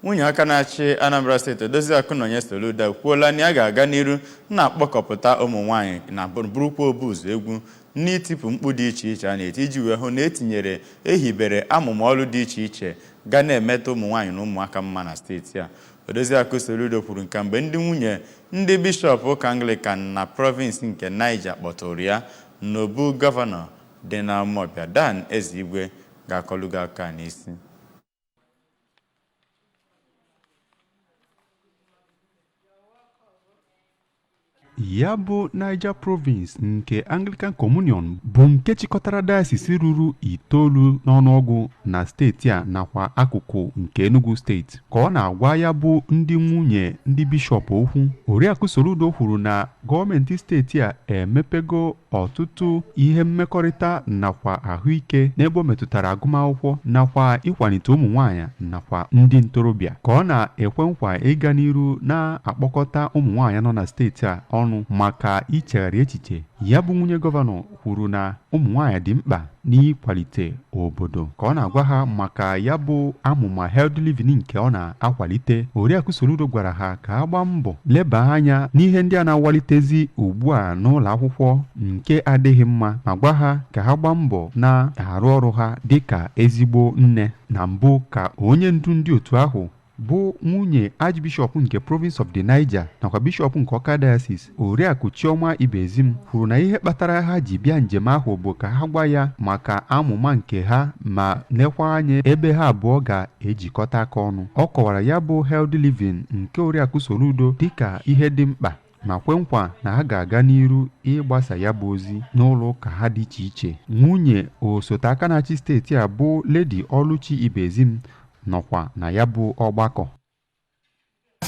Nwunye aka na-achị Anambra Steeti Odoziaku nọnye Soludo kwuola na ya ga-aga n'iru na-akpọkọpụta ụmụnwaanyị na burukwa obuzu egwu n'itipu mkpu dị iche iche a na-eti iji wee hụ na etinyere ehibere amụma ọrụ dị iche iche ga na-emeta ụmụnwaanyị na ụmụaka mma na steeti a. Odoziaku Soludo kwuru nke mgbe ndị nwunye ndị bishọp ụka Anglican na province nke Niger kpọtụrụ ya n'obu gọvanọ dị na Amawbia Dan Ezigwe ga-akọlụ aka n'isi. Ya bụ Niger Province nke Anglican Communion bụ nke chịkọtara dayọsis ruru 9 n'ọnụọgụ na steeti a nakwa akụkụ nke Enugu steeti ka ọ na-agwa ya bụ ndị nwunye ndị bishọp okwu. Oriakụ Soludo kwuru na gọọmenti steeti a emepego ọtụtụ ihe mmekọrịta nakwa ahụike n'ebe o metụtara agụmakwụkwọ nakwa ịkwalite ụmụ nwaanyị nakwa ndị ntorobịa ka ọ na-ekwe nkwa ịga n'iru na-akpọkọta ụmụ nwaanyị nọ na steeti a ọnụ maka ichegharị echiche. Ya bụ nwunye gọvanọ kwuru na ụmụ nwaanyị dị mkpa n'ịkwalite obodo ka ọ na-agwa ha maka ya bụ amụma healthy living nke ọ na-akwalite. Oriakụ Soludo gwara ha ka ha gbaa mbọ leba anya n'ihe ndị a na-awalitezi ugbu a n'ụlọ akwụkwọ nke adịghị mma ma gwa ha ka ha gbaa mbọ na-arụ ọrụ ha dịka ezigbo nne. Na mbụ ka onye ndu ndị otu ahụ bụ nwunye Archbishop nke Province of the Niger nakwa Bishop nke Ọka Diocese Oriakụ Chioma Ibezim kwuru na ihe kpatara ha ji bịa njem ahụ bụ ka ha gwa ya maka amụma nke ha ma lekwa anya ebe ha abụọ ga-ejikọta aka ọnụ. Ọ kọwara ya bụ healthy living nke Oriakụ Soludo dịka ihe dị mkpa ma kwe nkwa na ha ga-aga n'iru ịgbasa ya bụ ozi n'ụlọ ụka ha dị iche iche. Nwunye osote aka na-achị steeti a bụ Lady Oluchi Ibezim nọkwa na ya bụ ọgbakọ.